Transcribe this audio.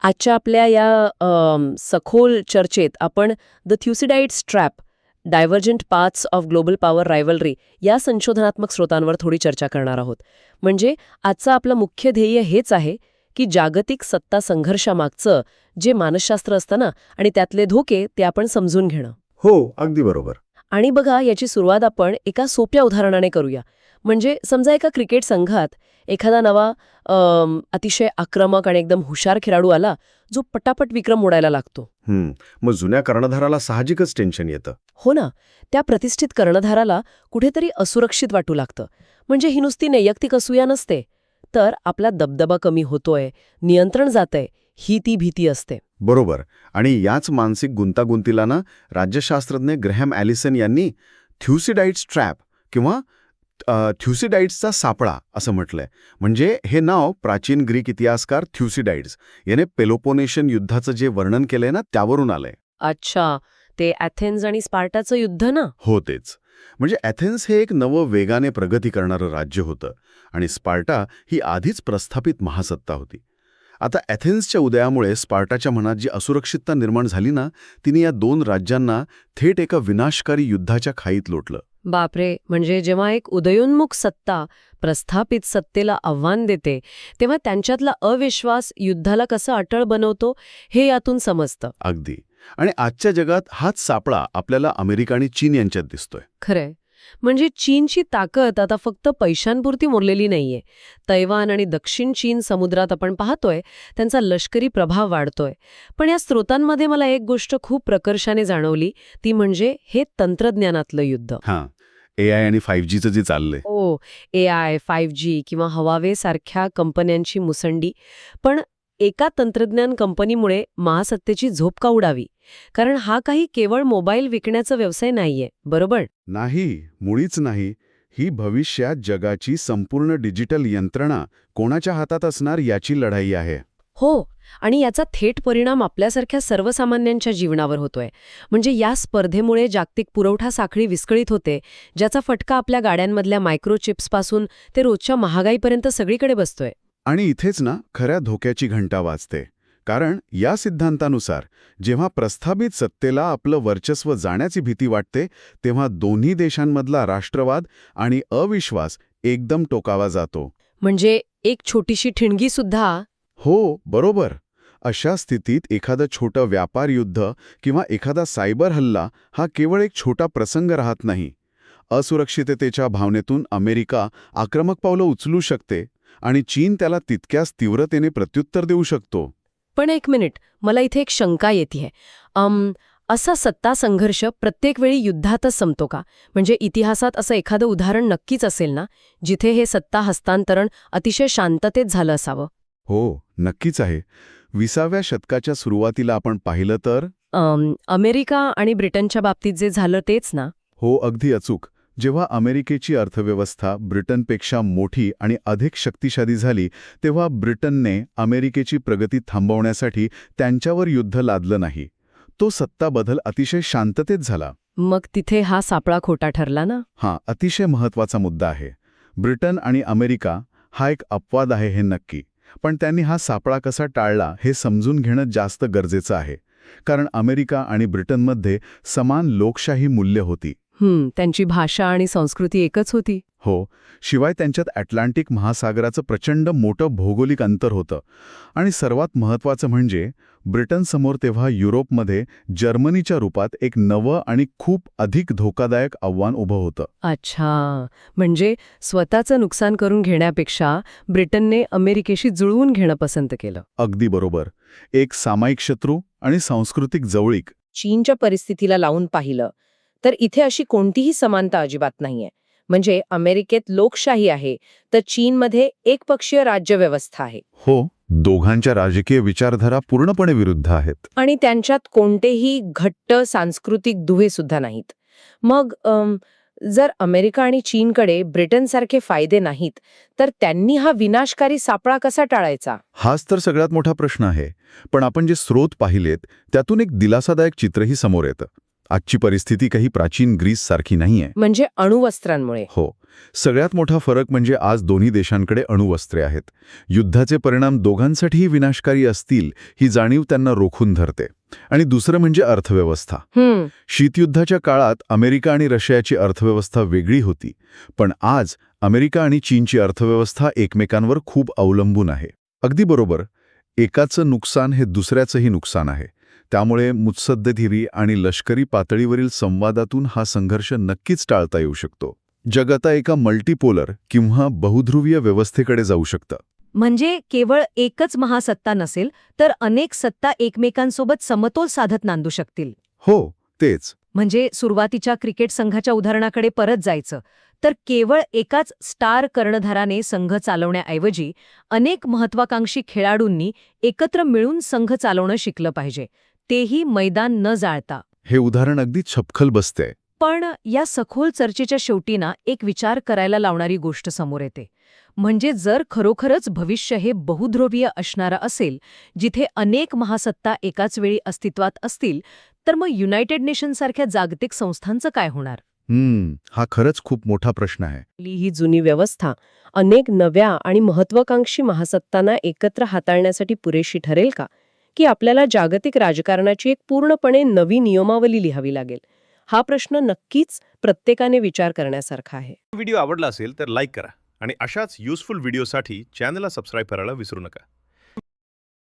आजच्या आपल्या या सखोल चर्चेत आपण the Thucydides trap, divergent paths of global power rivalry या संशोधनात्मक स्रोतांवर थोडी चर्चा करणार आहोत. म्हणजे आजचं आपलं मुख्य ध्येय हेच आहे की जागतिक सत्ता संघर्षामागचं जे मानसशास्त्र असतं ना आणि त्यातले धोके ते आपण समजून घेणं. हो, अगदी बरोबर. आणि बघा, याची सुरुवात आपण एका सोप्या उदाहरणाने करूया. म्हणजे समजा एका क्रिकेट संघात एखादा नवा अतिशय आक्रमक आणि एकदम हुशार खेळाडू आला जो पटापट विक्रम मोडायला लागतो. मग जुन्या कर्णधाराला साहजिकच टेन्शन येतं. हो ना, त्या प्रतिष्ठित कर्णधाराला कुठेतरी असुरक्षित वाटू लागतं. म्हणजे ही नुसती नैयक्तिक असूया नसते, तर आपला दबदबा कमी होतोय, नियंत्रण जातंय, ही ती भीती असते. बरोबर. आणि याच मानसिक गुंतागुंतीला ना राज्यशास्त्रज्ञ ग्रॅहम ॲलिसन यांनी थ्युसिडाइड्स ट्रॅप किंवा थ्युसिडाइड्सचा सापळा असं म्हटलंय. म्हणजे हे नाव प्राचीन ग्रीक इतिहासकार थ्युसिडाइड्स याने पेलोपोनेशियन युद्धाचं जे वर्णन केलंय ना त्यावरून आलंय. अच्छा, ते ॲथेन्स आणि स्पार्टाचं युद्ध ना? हो, तेच. म्हणजे ॲथेन्स हे एक नवं वेगाने प्रगती करणारं राज्य होतं आणि स्पार्टा ही आधीच प्रस्थापित महासत्ता होती. आता ॲथेन्सच्या उदयामुळे स्पार्टाच्या मनात जी असुरक्षितता निर्माण झाली ना, तिने या दोन राज्यांना थेट एका विनाशकारी युद्धाच्या खाईत लोटलं. बापरे, म्हणजे जेव्हा एक उदयोन्मुख सत्ता प्रस्थापित सत्तेला आव्हान देते तेव्हा त्यांच्यातला अविश्वास युद्धाला कसं अटळ बनवतो हे यातून समजतं. अगदी. आणि आजच्या जगात हाच सापळा आपल्याला अमेरिका आणि चीन यांच्यात दिसतोय. खरंय. म्हणजे चीनची ताकद आता फक्त पैशांपुरती मोडलेली नाहीये. तैवान आणि दक्षिण चीन समुद्रात आपण पाहतोय त्यांचा लष्करी प्रभाव वाढतोय. पण या स्रोतांमध्ये मला एक गोष्ट खूप प्रकर्षाने जाणवली, ती म्हणजे हे तंत्रज्ञानातलं युद्ध. हां, AI आणि 5Gचं जे चाललंय. हो, AI, 5G किंवा हवावे सारख्या कंपन्यांची मुसंडी. पण एका तंत्रज्ञान कंपनीमुळे महासत्तेची झोप का उडावी? कारण हा काही केवळ मोबाईल विकण्याचा व्यवसाय नाहीये, बरोबर? नाही, मुळीच नाही. ही भविष्यात जगाची संपूर्ण डिजिटल यंत्रणा कोणाच्या हातात असणार याची लढाई आहे. हो, आणि याचा थेट परिणाम आपल्यासारख्या सर्वसामान्यांच्या जीवनावर होतोय. म्हणजे या स्पर्धेमुळे जागतिक पुरवठा साखळी विस्कळीत होते, ज्याचा फटका आपल्या गाड्यांमधल्या मायक्रोचिप्सपासून ते रोजच्या महागाईपर्यंत सगळीकडे बसतोय. आणि इथेच ना खऱ्या धोक्याची घंटा वाजते. कारण या सिद्धांतानुसार जेव्हा प्रस्थापित सत्तेला आपलं वर्चस्व जाण्याची भीती वाटते तेव्हा दोन्ही देशांमधला राष्ट्रवाद आणि अविश्वास एकदम टोकावा जातो. म्हणजे एक छोटीशी ठिणगी सुद्धा. हो, बरोबर. अशा स्थितीत एखादं छोटं व्यापार युद्ध किंवा एखादा सायबर हल्ला हा केवळ एक छोटा प्रसंग राहत नाही. असुरक्षिततेच्या भावनेतून अमेरिका आक्रमक पावलं उचलू शकते आणि चीन त्याला तितक्याच तीव्रतेने प्रत्युत्तर देऊ शकतो. पण एक मिनिट, मला इथे एक शंका येते. असा सत्ता संघर्ष प्रत्येक वेळी युद्धातच संपतो का? म्हणजे इतिहासात असं एखादं उदाहरण नक्कीच असेल ना, जिथे हे सत्ता हस्तांतरण अतिशय शांततेत झालं असावं? हो, नक्कीच आहे. 20व्या शतकाच्या सुरुवातीला आपण पाहिलं तर अमेरिका आणि ब्रिटनच्या बाबतीत जे झालं तेच ना? हो, अगदी अचूक. जेव्हा अमेरिकेची अर्थव्यवस्था ब्रिटनपेक्षा मोठी आणि अधिक शक्तिशाली झाली तेव्हा ब्रिटनने अमेरिकेची प्रगती थांबवण्यासाठी त्यांच्यावर युद्ध लादलं नाही. तो सत्ता बदल अतिशय शांततेत झाला. मग तिथे हा सापळा खोटा ठरला ना? हां, अतिशय महत्त्वाचा मुद्दा आहे. ब्रिटन आणि अमेरिका हा एक अपवाद आहे हे नक्की. पण त्यांनी हा सापळा कसा टाळला हे समजून घेणं जास्त गरजेचं आहे. कारण अमेरिका आणि ब्रिटनमध्ये समान लोकशाही मूल्य होती. त्यांची भाषा आणि संस्कृती एकच होती. हो, शिवाय त्यांच्यात अटलांटिक महासागराचं प्रचंड मोठं भौगोलिक अंतर होतं. आणि सर्वात महत्त्वाचं म्हणजे ब्रिटनसमोर तेव्हा युरोपमध्ये जर्मनीच्या रूपात एक नवं आणि खूप अधिक धोकादायक आव्हान उभं होतं. अच्छा, म्हणजे स्वतःचं नुकसान करून घेण्यापेक्षा ब्रिटनने अमेरिकेशी जुळवून घेणं पसंत केलं. अगदी बरोबर. एक सामायिक शत्रू आणि सांस्कृतिक जवळीक. चीनच्या परिस्थितीला लावून पाहिलं तर इथे अशी कोणतीही समानता अजिबात नाहीये. म्हणजे अमेरिकेत लोकशाही आहे तर चीनमध्ये एकपक्षीय राज्यव्यवस्था आहे. हो, दोघांच्या राजकीय विचारधारा पूर्णपणे विरुद्ध आहेत. आणि त्यांच्यात कोणतेही घट्ट सांस्कृतिक दुवे सुद्धा नाहीत. मग जर अमेरिका आणि चीनकडे ब्रिटनसारखे फायदे नाहीत तर त्यांनी हा विनाशकारी सापळा कसा टाळायचा? हाच तर सगळ्यात मोठा प्रश्न आहे. पण आपण जे स्रोत पाहिलेत त्यातून एक दिलासादायक चित्रही समोर येतं. आजची परिस्थिती काही प्राचीन ग्रीस सारखी नाहीये. म्हणजे अणुवस्त्रांमुळे? हो, सगळ्यात मोठा फरक म्हणजे आज दोन्ही देशांकडे अणुवस्त्रे आहेत. युद्धाचे परिणाम दोघांसाठीही विनाशकारी असतील ही जाणीव त्यांना रोखून धरते. आणि दुसरं म्हणजे अर्थव्यवस्था. शीतयुद्धाच्या काळात अमेरिका आणि रशियाची अर्थव्यवस्था वेगळी होती, पण आज अमेरिका आणि चीनची अर्थव्यवस्था एकमेकांवर खूप अवलंबून आहे. अगदी बरोबर, एकाचं नुकसान हे दुसऱ्याचंही नुकसान आहे. त्यामुळे मुत्सद्देगिरी आणि लष्करी पातळीवरील संवादातून हा संघर्ष नक्कीच टाळता येऊ शकतो. जग आता एका मल्टीपोलर किंवा बहुध्रुवीय व्यवस्थेकडे जाऊ शकतं. म्हणजे केवळ एकच महासत्ता नसेल, तर अनेक सत्ता एकमेकांसोबत समतोल साधत नांदू शकतील. हो, तेच. म्हणजे सुरुवातीच्या क्रिकेट संघाच्या उदाहरणाकडे परत जायचं तर केवळ एकाच स्टार कर्णधाराने संघ चालवण्याऐवजी अनेक महत्वाकांक्षी खेळाडूंनी एकत्र मिळून संघ चालवणं शिकलं पाहिजे, तेही मैदान न जाळता. हे उदाहरण अगदी छपखल बसते. पण या सखोल चर्चेच्या शेवटी ना एक विचार करायला लावणारी गोष्ट समोर येते. म्हणजे जर खरोखरच भविष्य हे बहुध्रुवीय असणारं असेल, जिथे अनेक महासत्ता एकाच वेळी अस्तित्वात असतील, तर मग युनायटेड नेशनसारख्या जागतिक संस्थांचं काय होणार? हा खरंच खूप मोठा प्रश्न आहे. ही जुनी व्यवस्था अनेक नव्या आणि महत्वाकांक्षी महासत्तांना एकत्र हाताळण्यासाठी पुरेशी ठरेल का? की आपल्याला जागतिक राजकारणाची एक पूर्णपणे नवी नियमावली लिहावी लागेल? हा प्रश्न नक्कीच प्रत्येकाने विचार करण्यासारखा आहे. व्हिडिओ आवडला असेल तर लाईक करा आणि अशाच युजफुल व्हिडिओसाठी चॅनलला सबस्क्राईब करायला विसरू नका.